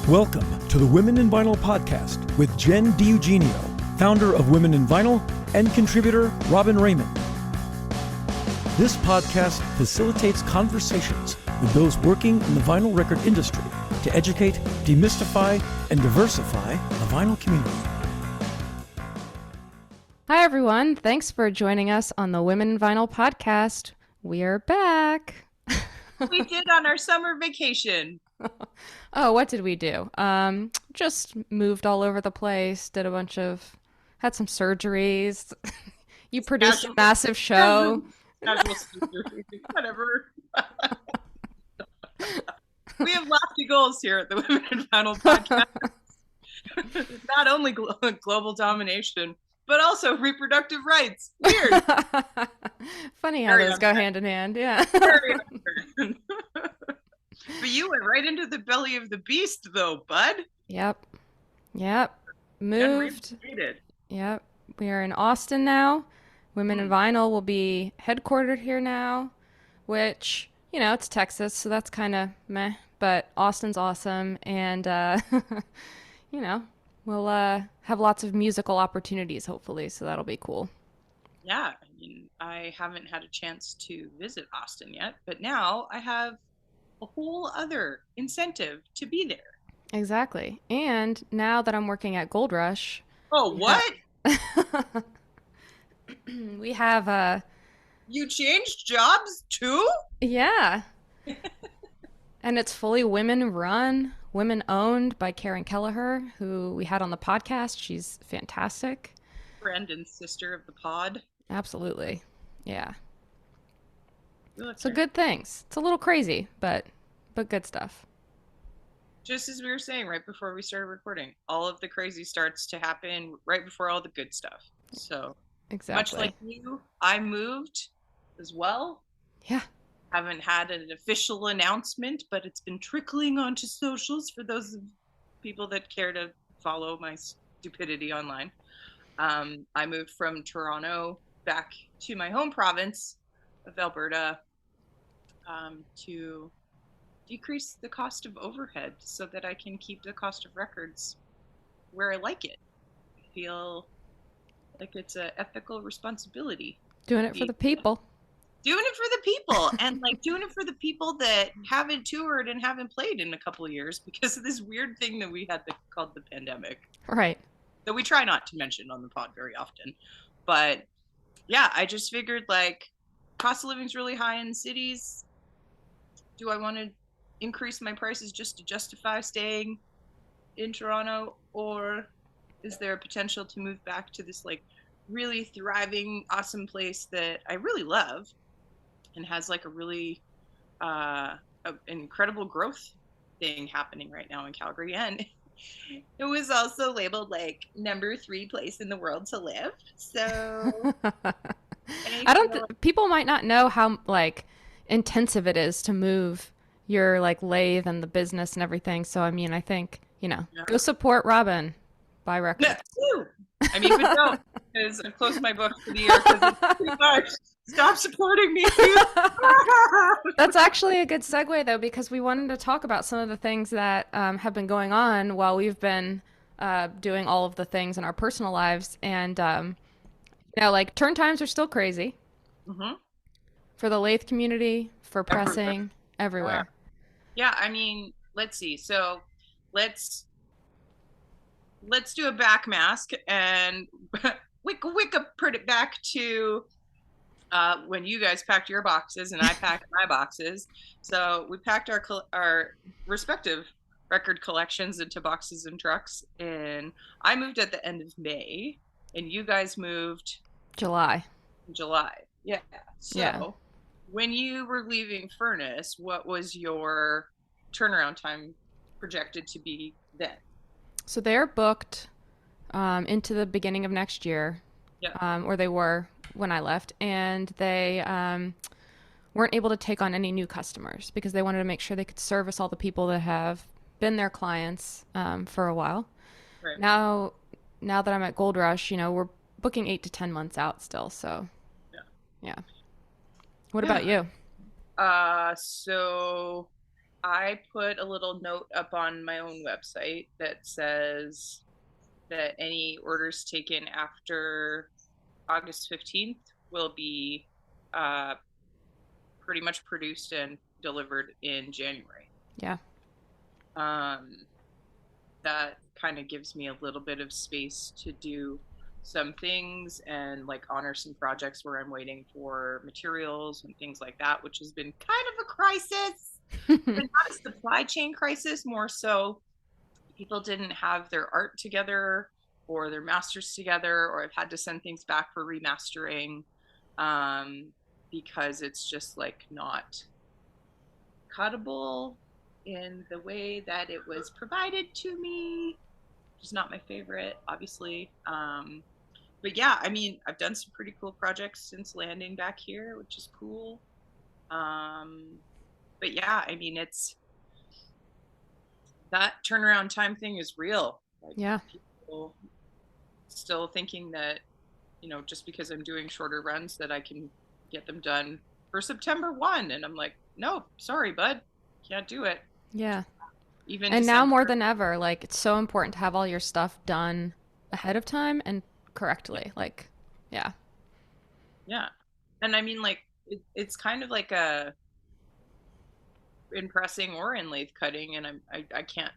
Welcome to the Women in Vinyl podcast with Jenn DiEugenio, founder of Women in Vinyl and contributor Robyn Raymond. This podcast facilitates conversations with those working in the vinyl record industry to educate, demystify, and diversify the vinyl community. Hi, everyone. Thanks for joining us on the Women in Vinyl podcast. We are back. We did on our summer vacation. Oh, what did we do? Just moved all over the place, had some surgeries. You produced a massive show. Whatever. We have lofty goals here at the Women in Vinyl podcast. Not only global domination, but also reproductive rights. Weird. Funny how those go hand in hand. Yeah. But you went right into the belly of the beast, though, bud. Yep. Moved. Yep. We are in Austin now. Women in Vinyl will be headquartered here now, which, it's Texas, so that's kind of meh. But Austin's awesome, and, we'll have lots of musical opportunities, hopefully, so that'll be cool. Yeah. I haven't had a chance to visit Austin yet, but now I have a whole other incentive to be there. Exactly. And now that I'm working at Gold Rush. Oh, what? We have You changed jobs too? Yeah. And it's fully women run, women owned by Karen Kelleher, who we had on the podcast. She's fantastic. Friend and sister of the pod. Absolutely. Yeah. So good things. It's a little crazy, but good stuff. Just as we were saying right before we started recording, all of the crazy starts to happen right before all the good stuff. So exactly. Much like you, I moved as well. Yeah. Haven't had an official announcement, but it's been trickling onto socials for those people that care to follow my stupidity online. I moved from Toronto back to my home province of Alberta to decrease the cost of overhead so that I can keep the cost of records where I like it. I feel like it's an ethical responsibility. Doing it for the people. Doing it for the people and doing it for the people that haven't toured and haven't played in a couple of years because of this weird thing that we had called the pandemic. Right. That we try not to mention on the pod very often. But yeah, I just figured cost of living is really high in cities. Do I want to increase my prices just to justify staying in Toronto, or is there a potential to move back to this really thriving, awesome place that I really love and has a really incredible growth thing happening right now in Calgary? And it was also labeled number 3 place in the world to live. So people might not know how intensive it is to move your lathe and the business and everything. So I think go support Robyn, buy records. No. I mean, but don't, because I've closed my book for the year because it's too much. Stop supporting me. That's actually a good segue though, because we wanted to talk about some of the things that have been going on while we've been doing all of the things in our personal lives, and turn times are still crazy. Mm-hmm. For the lathe community, for pressing, everywhere. Yeah, I mean, let's see. So let's do a back mask and wicca put it back to when you guys packed your boxes and I packed my boxes. So we packed our respective record collections into boxes and trucks, and I moved at the end of May and you guys moved July. Yeah. So when you were leaving Furnace, what was your turnaround time projected to be then? So they're booked into the beginning of next year, or they were when I left, and they weren't able to take on any new customers because they wanted to make sure they could service all the people that have been their clients for a while. Right. Now that I'm at Gold Rush, we're booking 8 to 10 months out still. So, yeah. What about you? So I put a little note up on my own website that says that any orders taken after August 15th will be pretty much produced and delivered in January. Yeah. That kind of gives me a little bit of space to do some things and like honor some projects where I'm waiting for materials and things like that, which has been kind of a crisis. But not a supply chain crisis, more so people didn't have their art together or their masters together, or I've had to send things back for remastering because it's just like not cuttable in the way that it was provided to me, which is not my favorite, obviously. But yeah, I mean, I've done some pretty cool projects since landing back here, which is cool. But yeah, I mean, it's that turnaround time thing is real. Like, yeah. People still thinking that, just because I'm doing shorter runs that I can get them done for September 1. And I'm like, no, sorry, bud. Can't do it. Yeah. Even And December. now more than ever, like, it's so important to have all your stuff done ahead of time and correctly. Like, yeah. Yeah. And I mean, like, it's kind of like a in pressing or in lathe cutting, and I can't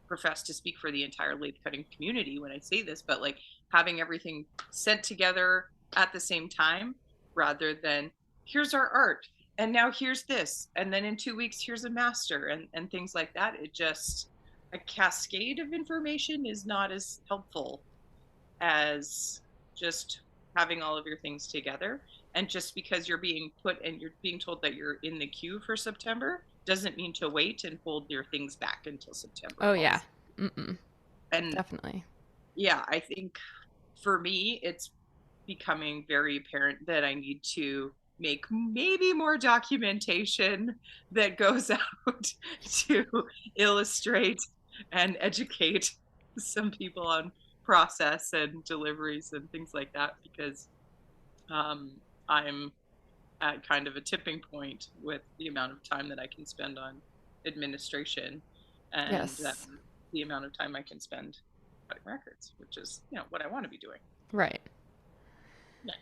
profess to speak for the entire lathe cutting community when I say this, but like having everything sent together at the same time rather than here's our art and now here's this and then in 2 weeks here's a master and things like that. It just, a cascade of information is not as helpful as just having all of your things together. And just because you're being put and you're being told that you're in the queue for September doesn't mean to wait and hold your things back until September. Oh, yeah. And definitely. Yeah, I think for me, it's becoming very apparent that I need to make maybe more documentation that goes out to illustrate and educate some people on process and deliveries and things like that, because I'm at kind of a tipping point with the amount of time that I can spend on administration and yes. The amount of time I can spend cutting records, which is, what I want to be doing. Right. Yeah.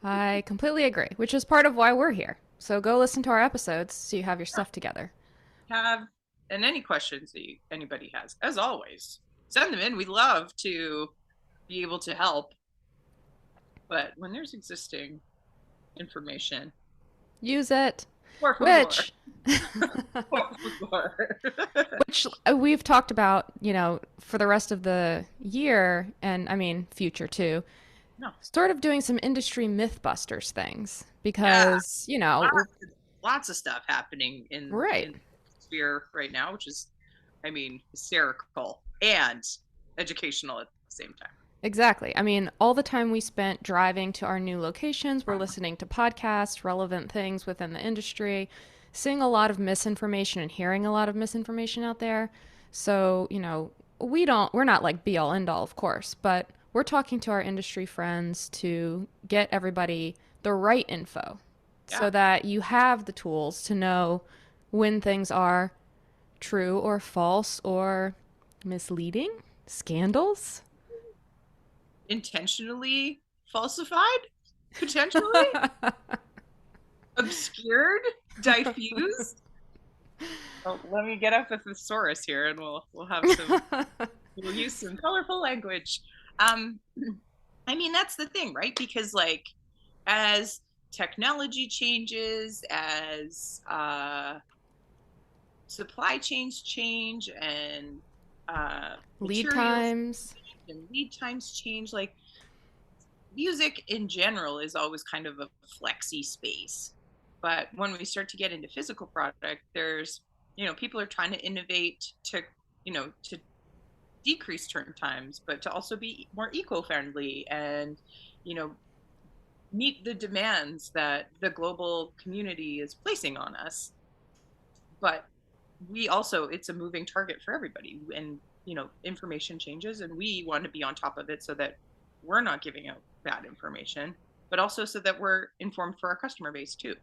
I completely agree, which is part of why we're here. So go listen to our episodes so you have your stuff together. And any questions that anybody has, as always, send them in. We love to be able to help. But when there's existing information, use it. Which we've talked about, for the rest of the year, and I mean future too. No. Sort of doing some industry Mythbusters things because, lots of stuff happening in the sphere right now, which is, I mean, hysterical and educational at the same time. Exactly. I mean, all the time we spent driving to our new locations, we're listening to podcasts, relevant things within the industry, seeing a lot of misinformation and hearing a lot of misinformation out there. So, we're not like be all end all, of course, but we're talking to our industry friends to get everybody the right info so that you have the tools to know when things are true or false or misleading, scandals. Intentionally falsified, potentially obscured, diffused. Oh, let me get up a thesaurus here, and we'll have some. We'll use some colorful language. I mean, that's the thing, right? Because like, as technology changes, as supply chains change, and lead times change, like music in general is always kind of a flexy space. But when we start to get into physical product, there's, people are trying to innovate to decrease turn times, but to also be more eco-friendly and, meet the demands that the global community is placing on us. But we also, it's a moving target for everybody, and information changes, and we want to be on top of it so that we're not giving out bad information, but also so that we're informed for our customer base too.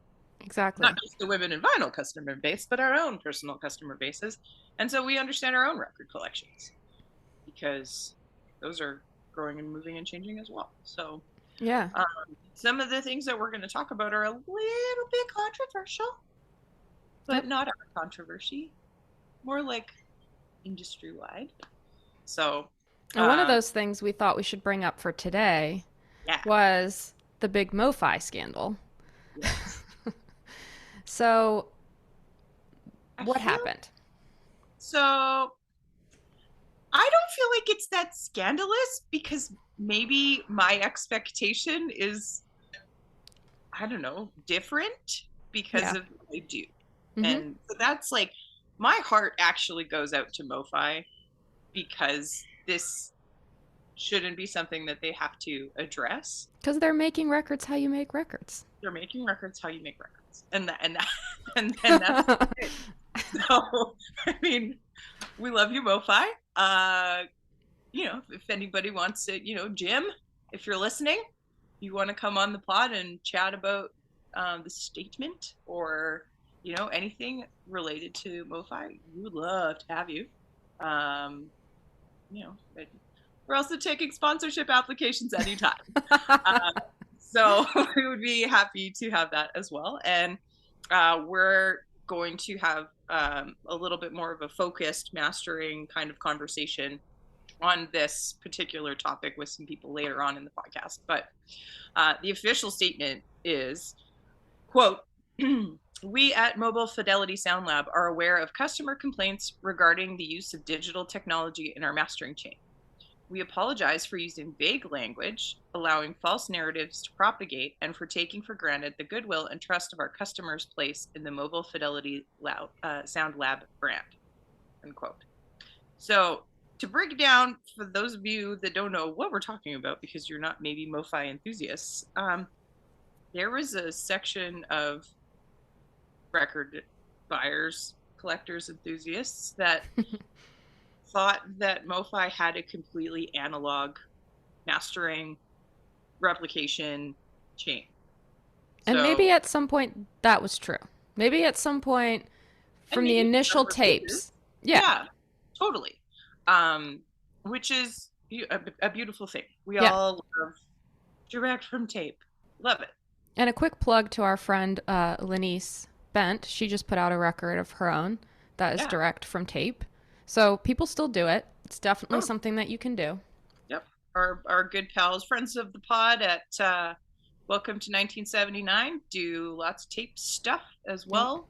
Exactly. Not just the Women in Vinyl customer base, but our own personal customer bases. And so we understand our own record collections because those are growing and moving and changing as well. So Yeah. some of the things that we're going to talk about are a little bit controversial, but not our controversy, more like industry wide. So, and one of those things we thought we should bring up for today was the big Mofi scandal. Yes. So, what happened? So, I don't feel like it's that scandalous because maybe my expectation is, I don't know, different because of what I do. Mm-hmm. And so that's like, my heart actually goes out to Mofi because this shouldn't be something that they have to address. Because they're making records how you make records. They're making records how you make records. And that's it. So, I mean, we love you, Mofi. If anybody wants to, Jim, if you're listening, you want to come on the pod and chat about the statement or, anything related to Mofi, we would love to have you. We're also taking sponsorship applications anytime. So we would be happy to have that as well. And we're going to have a little bit more of a focused mastering kind of conversation on this particular topic with some people later on in the podcast. But the official statement is, quote, "We at Mobile Fidelity Sound Lab are aware of customer complaints regarding the use of digital technology in our mastering chain. We apologize for using vague language, allowing false narratives to propagate, and for taking for granted the goodwill and trust of our customers' place in the Mobile Fidelity Sound Lab brand." Unquote. So to break it down, for those of you that don't know what we're talking about, because you're not maybe Mofi enthusiasts, there was a section of record buyers, collectors, enthusiasts that thought that Mofi had a completely analog mastering replication chain. And maybe at some point that was true. Maybe at some point from the initial tapes. Yeah, totally. Which is a beautiful thing. We all love direct from tape. Love it. And a quick plug to our friend Lenice Bent. She just put out a record of her own that is direct from tape. So people still do it. It's definitely something that you can do. Yep. Our good pals, friends of the pod at Welcome to 1979, do lots of tape stuff as well.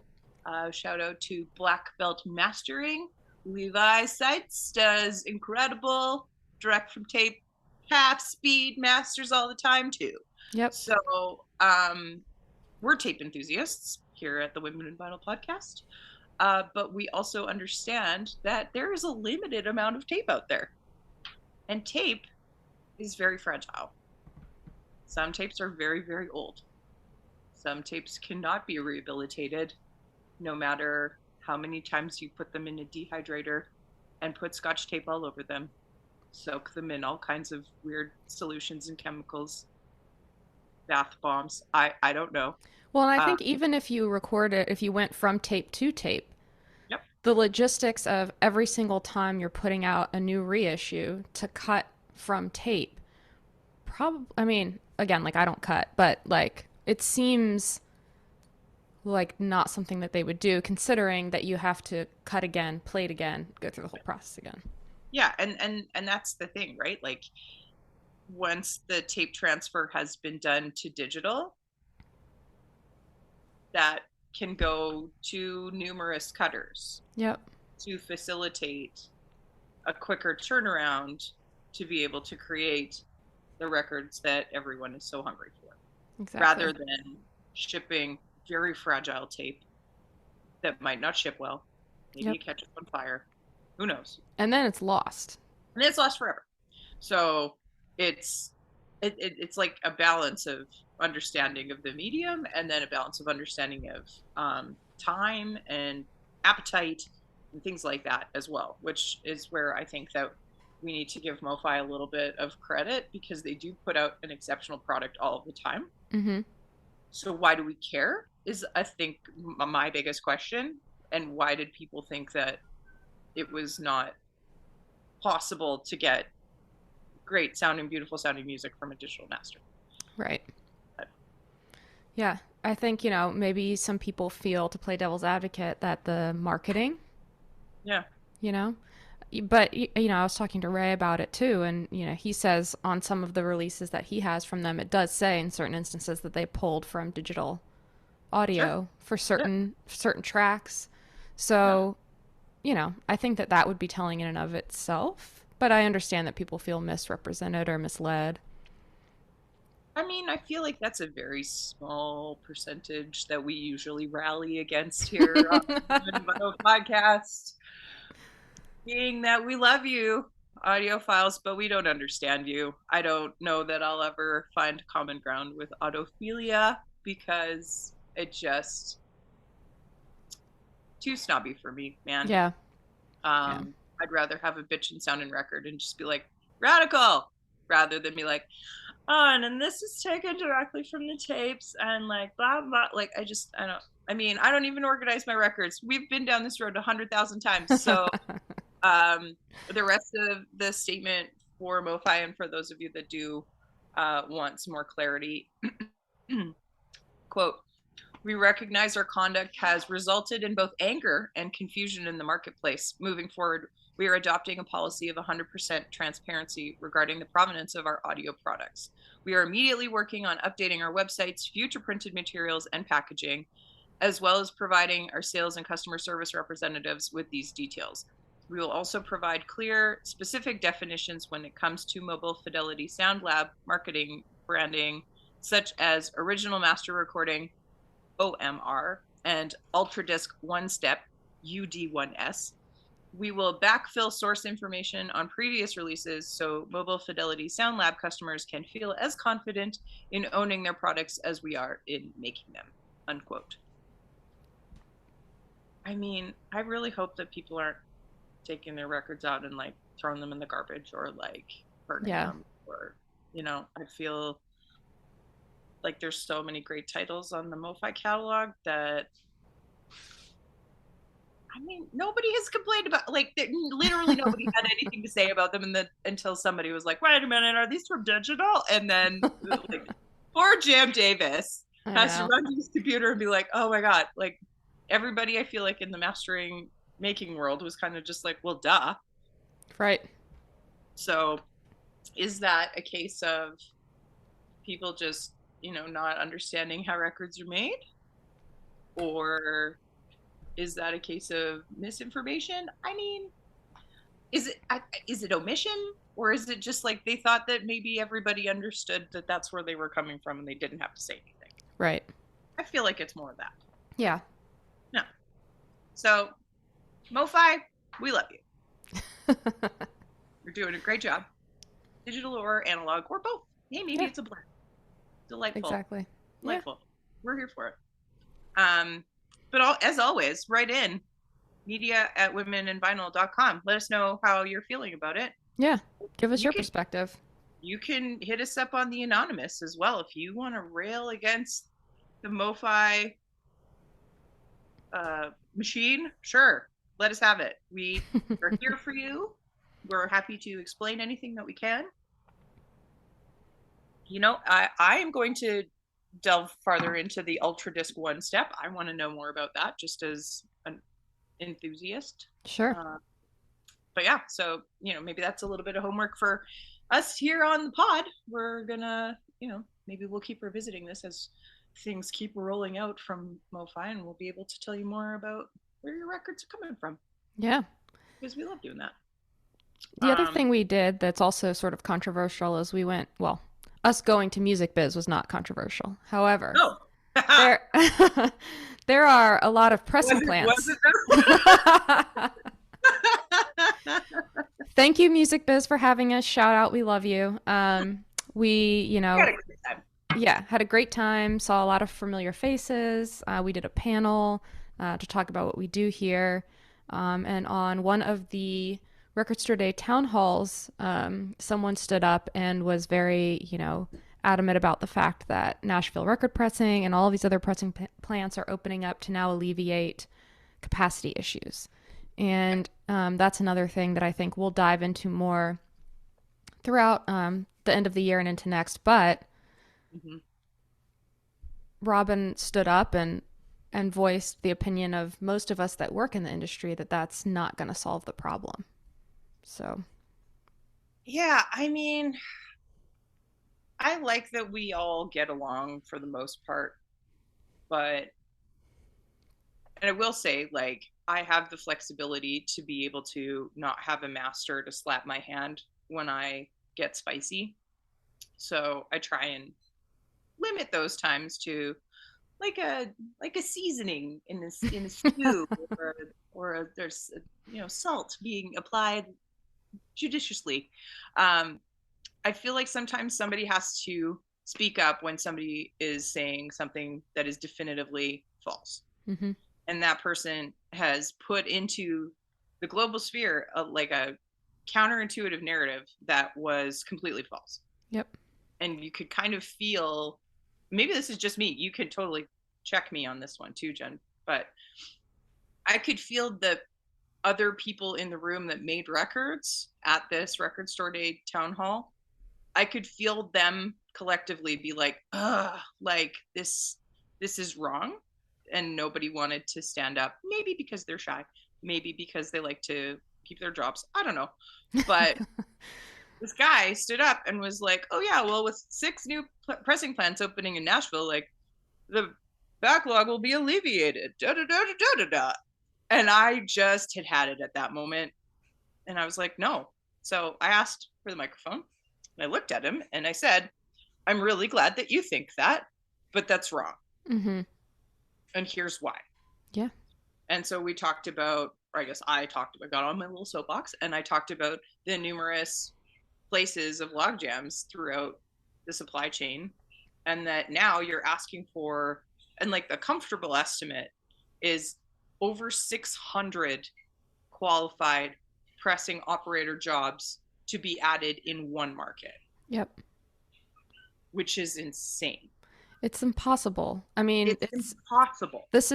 Shout out to Black Belt Mastering. Levi Seitz does incredible direct from tape, half speed masters all the time too. Yep. So we're tape enthusiasts here at the Women in Vinyl podcast. But we also understand that there is a limited amount of tape out there. And tape is very fragile. Some tapes are very, very old. Some tapes cannot be rehabilitated, no matter how many times you put them in a dehydrator and put Scotch tape all over them, soak them in all kinds of weird solutions and chemicals, bath bombs. I don't know. Well, and I think even if you record it, if you went from tape to tape, the logistics of every single time you're putting out a new reissue to cut from tape, again, like I don't cut, but like it seems like not something that they would do, considering that you have to cut again, plate again, go through the whole process again. Yeah, and that's the thing, right? Like once the tape transfer has been done to digital, that can go to numerous cutters. Yep. To facilitate a quicker turnaround to be able to create the records that everyone is so hungry for. Exactly. Rather than shipping very fragile tape that might not ship well. Maybe it catches on fire. Who knows? And then it's lost. And it's lost forever. So it's like a balance of understanding of the medium and then a balance of understanding of time and appetite and things like that as well, which is where I think that we need to give Mofi a little bit of credit because they do put out an exceptional product all of the time. Mm-hmm. So why do we care? is, I think, my biggest question. And why did people think that it was not possible to get great sounding, beautiful sounding music from a digital master? Right. Yeah. I think, maybe some people feel, to play devil's advocate, that the marketing, Yeah. But, I was talking to Ray about it too. And, he says on some of the releases that he has from them, it does say in certain instances that they pulled from digital audio for certain tracks. So, I think that would be telling in and of itself. But I understand that people feel misrepresented or misled. I mean, I feel like that's a very small percentage that we usually rally against here on the podcast. Being that we love you, audiophiles, but we don't understand you. I don't know that I'll ever find common ground with autophilia because it just too snobby for me, man. Yeah. I'd rather have a bitchin' sounding record and just be like, radical, rather than be like, oh, and then this is taken directly from the tapes and like blah blah. Like I don't even organize my records. We've been down this road 100,000 times. So the rest of the statement for Mofi, and for those of you that do want some more clarity, quote, we recognize our conduct has resulted in both anger and confusion in the marketplace. Moving forward, we are adopting a policy of 100% transparency regarding the provenance of our audio products. We are immediately working on updating our websites, future printed materials, and packaging, as well as providing our sales and customer service representatives with these details. We will also provide clear, specific definitions when it comes to Mobile Fidelity Sound Lab marketing, branding, such as original master recording, OMR, and Ultra Disc One Step, UD1S. We will backfill source information on previous releases so Mobile Fidelity Sound Lab customers can feel as confident in owning their products as we are in making them, unquote. I mean, I really hope that people aren't taking their records out and like throwing them in the garbage or like burning them, or I feel like there's so many great titles on the Mofi catalog that, I mean, nobody has complained about, like, literally nobody had anything to say about them until somebody was like, wait a minute, are these from digital? And then like, poor Jam Davis has to run to his computer and be like, oh my God, like everybody I feel like in the mastering making world was kind of just like, well, duh. Right. So is that a case of people just, not understanding how records are made? Or is that a case of misinformation? I mean, is it omission? Or is it just like they thought that maybe everybody understood that that's where they were coming from and they didn't have to say anything? Right. I feel like it's more of that. Yeah. No. So, Mofi, we love you. You're doing a great job. Digital or analog or both. Hey, maybe it's a blend. Delightful. Exactly. Delightful. Yeah. We're here for it. But as always, write in media@womenandvinyl.com. Let us know how you're feeling about it. Yeah. Give us your perspective. You can hit us up on the anonymous as well if you want to rail against the Mofi machine. Sure. Let us have it. We are here for you. We're happy to explain anything that we can. I am going to delve farther into the Ultra Disc One Step. I want to know more about that just as an enthusiast. Sure. But yeah, so, maybe that's a little bit of homework for us here on the pod. We're gonna, maybe we'll keep revisiting this as things keep rolling out from Mofi, and we'll be able to tell you more about where your records are coming from. Yeah. Because we love doing that. The other thing we did that's also sort of controversial is us going to Music Biz was not controversial. However, there are a lot of pressing plans. Thank you, Music Biz, for having us. Shout out, we love you. We, had a great time. Saw a lot of familiar faces. We did a panel to talk about what we do here. And on one of the Record Store Day town halls, someone stood up and was very, adamant about the fact that Nashville record pressing and all of these other pressing plants are opening up to now alleviate capacity issues. And that's another thing that I think we'll dive into more throughout the end of the year and into next. But Robyn stood up and voiced the opinion of most of us that work in the industry that that's not going to solve the problem. So, yeah, I mean, I like that we all get along for the most part, but, and I will say, like, I have the flexibility to be able to not have a master to slap my hand when I get spicy. So I try and limit those times to like a seasoning in a stew, or there's salt being applied judiciously. I feel like sometimes somebody has to speak up when somebody is saying something that is definitively false. And that person has put into the global sphere like a counterintuitive narrative that was completely false. Yep. And you could kind of feel, maybe this is just me, you could totally check me on this one too, Jen, but I could feel the other people in the room that made records at this record store day town hall, I could feel them collectively be like, like this is wrong. And nobody wanted to stand up, maybe because they're shy, maybe because they like to keep their jobs, I don't know. But this guy stood up and was like, oh yeah, well, with 6 new pressing plants opening in Nashville, like the backlog will be alleviated, da da da da da da. And I just had it at that moment, and I was like, no. So I asked for the microphone, and I looked at him, and I said, I'm really glad that you think that, but that's wrong. And here's why. Yeah. And so we talked about, or I guess I got on my little soapbox, and I talked about the numerous places of log jams throughout the supply chain, and that now you're asking for, and like the comfortable estimate is over 600 qualified pressing operator jobs to be added in one market. Yep. Which is insane. It's impossible. I mean, it's impossible. It's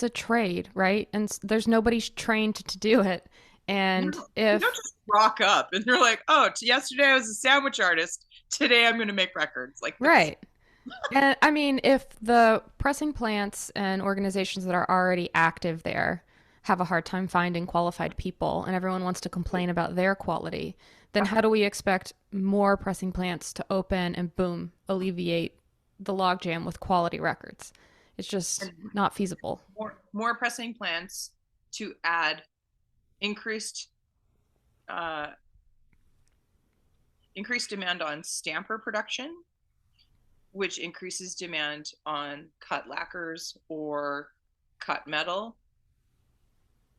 a trade, right? And there's nobody trained to do it. And if you don't just rock up and they're like, oh, yesterday I was a sandwich artist, today I'm going to make records, like this. Right. And I mean, if the pressing plants and organizations that are already active there have a hard time finding qualified people, and everyone wants to complain about their quality, then how do we expect more pressing plants to open and boom, alleviate the logjam with quality records? It's just not feasible. More pressing plants to add increased demand on stamper production, which increases demand on cut lacquers or cut metal,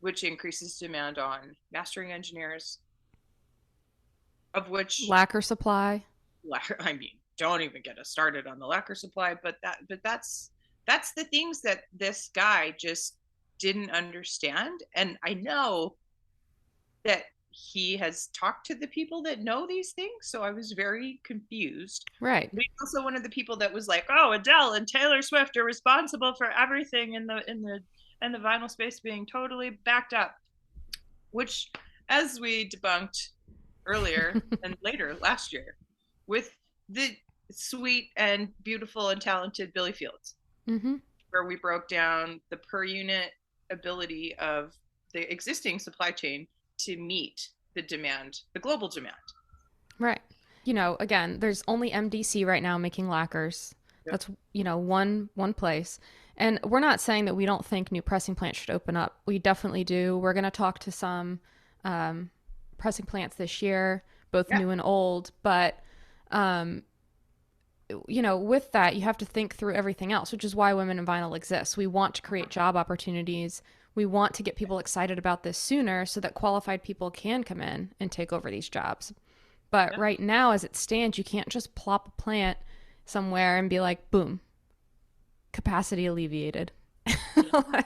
which increases demand on mastering engineers, of which lacquer supply. I mean, don't even get us started on the lacquer supply, but that's the things that this guy just didn't understand. And I know that he has talked to the people that know these things, so I was very confused. Right. But he's also one of the people that was like, oh, Adele and Taylor Swift are responsible for everything in the vinyl space being totally backed up, which, as we debunked earlier and later last year with the sweet and beautiful and talented Billy Fields, where we broke down the per unit ability of the existing supply chain to meet the demand, the global demand. Right. Again, there's only MDC right now making lacquers. Yep. That's, one place. And we're not saying that we don't think new pressing plants should open up. We definitely do. We're going to talk to some pressing plants this year, both new and old. But, with that, you have to think through everything else, which is why Women in Vinyl exists. We want to create job opportunities. We want to get people excited about this sooner so that qualified people can come in and take over these jobs. But right now, as it stands, you can't just plop a plant somewhere and be like, boom, capacity alleviated. Yeah,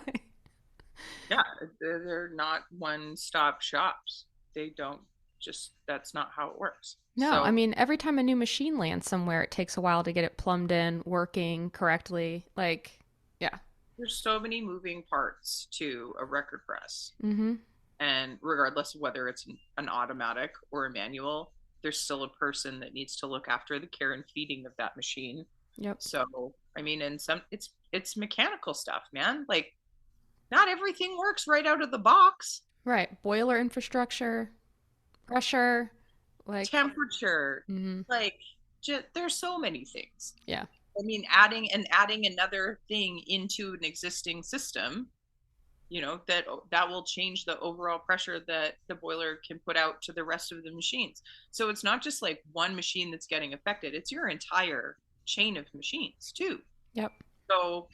they're not one-stop shops. They don't just, that's not how it works. No, So I mean, every time a new machine lands somewhere, it takes a while to get it plumbed in, working correctly. Like, yeah. there's so many moving parts to a record press. Mm-hmm. And regardless of whether it's an automatic or a manual, there's still a person that needs to look after the care and feeding of that machine. Yep. So, I mean, and some it's mechanical stuff, man. Like not everything works right out of the box. Right. Boiler infrastructure, pressure, like, Temperature, mm-hmm. like just there's so many things. Yeah. I mean, adding another thing into an existing system, that will change the overall pressure that the boiler can put out to the rest of the machines. So it's not just like one machine that's getting affected, it's your entire chain of machines too. Yep. So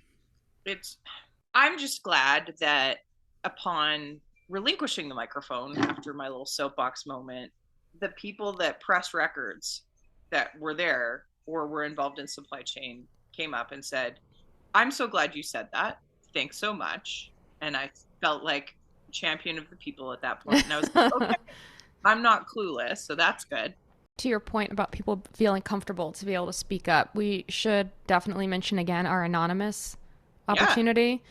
I'm just glad that upon relinquishing the microphone after my little soapbox moment, the people that press records that were there or were involved in supply chain came up and said, I'm so glad you said that. Thanks so much. And I felt like champion of the people at that point. And I was like, okay, I'm not clueless, so that's good. To your point about people feeling comfortable to be able to speak up, we should definitely mention again our anonymous opportunity,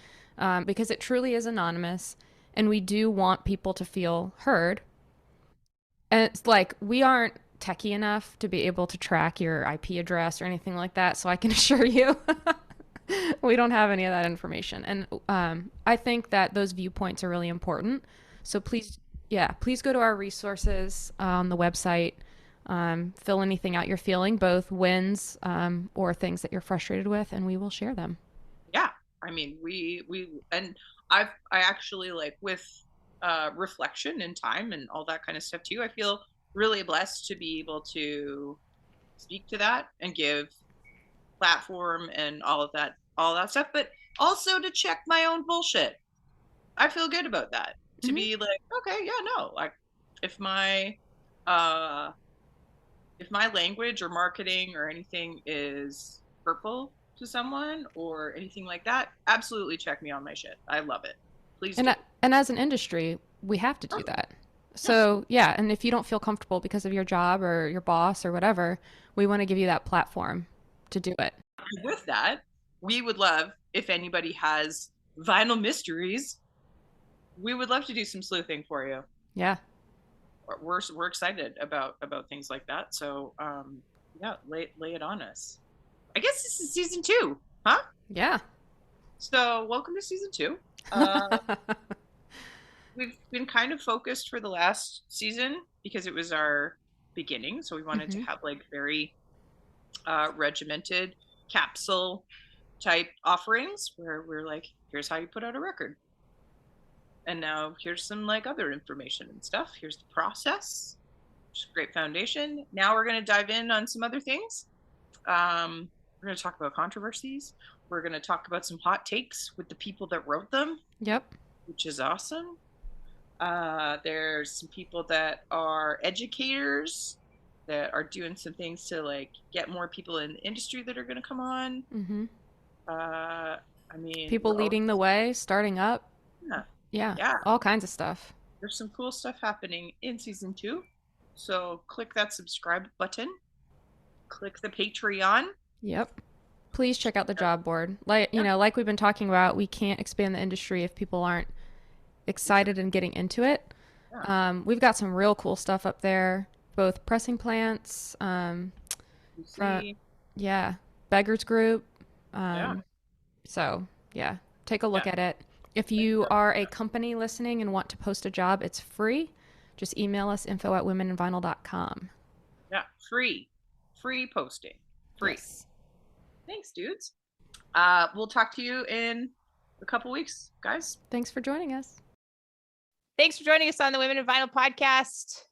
because it truly is anonymous, and we do want people to feel heard. And it's like, we aren't techie enough to be able to track your IP address or anything like that, so I can assure you we don't have any of that information. And I think that those viewpoints are really important. So please go to our resources on the website. Fill anything out you're feeling, both wins or things that you're frustrated with, and we will share them. Yeah, I mean, we and I actually, like, with reflection and time and all that kind of stuff too, I feel really blessed to be able to speak to that and give platform and all that stuff, but also to check my own bullshit. I feel good about that. To be like, okay, yeah, no, like if my language or marketing or anything is hurtful to someone or anything like that, absolutely check me on my shit. I love it. Please do. And as an industry, we have to do that. So yeah, and if you don't feel comfortable because of your job or your boss or whatever, we want to give you that platform to do it. With that, we would love, if anybody has vinyl mysteries, we would love to do some sleuthing for you. Yeah. We're excited about things like that. So lay it on us. I guess this is season 2, huh? Yeah. So welcome to season 2. We've been kind of focused for the last season because it was our beginning. So we wanted to have like very regimented capsule type offerings where we're like, here's how you put out a record. And now here's some like other information and stuff. Here's the process. Which is a great foundation. Now we're going to dive in on some other things. We're going to talk about controversies. We're going to talk about some hot takes with the people that wrote them. Yep. Which is awesome. There's some people that are educators that are doing some things to like get more people in the industry that are going to come on. I mean, people leading the way, starting up. Yeah. All kinds of stuff. There's some cool stuff happening in season 2. So click that subscribe button. Click the Patreon. Yep. Please check out the job board. Like we've been talking about, we can't expand the industry if people aren't excited and getting into it. We've got some real cool stuff up there, both pressing plants, Beggars Group. So yeah, take a look at it. If you are a company listening and want to post a job, it's free. Just email us info@womeninvinyl.com. Yeah, free posting. Free. Yes. Thanks, dudes. We'll talk to you in a couple weeks, guys. Thanks for joining us. Thanks for joining us on the Women in Vinyl podcast.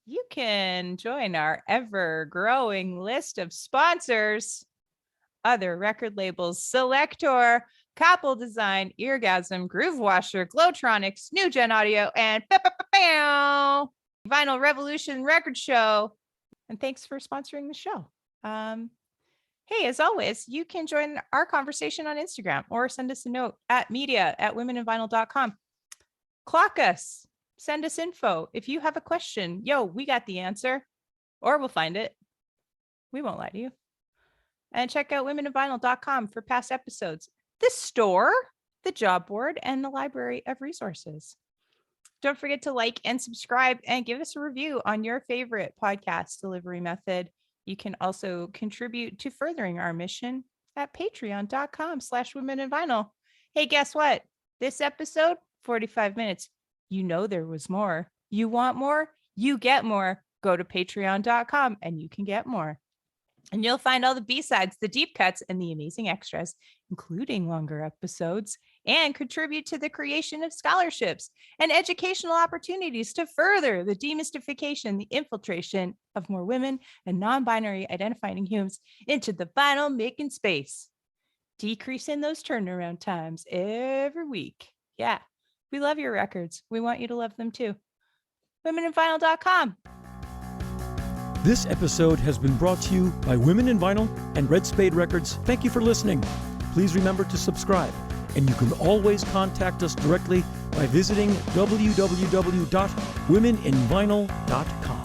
You can join our ever-growing list of sponsors. Other record labels: Selector, Couple Design, Eargasm, Groove Washer, Glowtronics, New Gen Audio, and Vinyl Revolution Record Show. And thanks for sponsoring the show. Hey, as always, you can join our conversation on Instagram or send us a note at media@womeninvinyl.com. Clock us. Send us info. If you have a question, we got the answer. or we'll find it. We won't lie to you. And check out womeninvinyl.com for past episodes, the store, the job board, and the library of resources. Don't forget to like and subscribe and give us a review on your favorite podcast delivery method. You can also contribute to furthering our mission at patreon.com/womeninvinyl. Hey, guess what? This episode, 45 minutes. You know there was more. You want more? You get more. Go to patreon.com and you can get more. And you'll find all the B-sides, the deep cuts, and the amazing extras, including longer episodes, and contribute to the creation of scholarships and educational opportunities to further the demystification, the infiltration of more women and non-binary identifying humans into the vinyl making space, decreasing those turnaround times every week. Yeah, we love your records. We want you to love them too. womeninvinyl.com. This episode has been brought to you by Women in Vinyl and Red Spade Records. Thank you for listening. Please remember to subscribe, and you can always contact us directly by visiting www.womeninvinyl.com.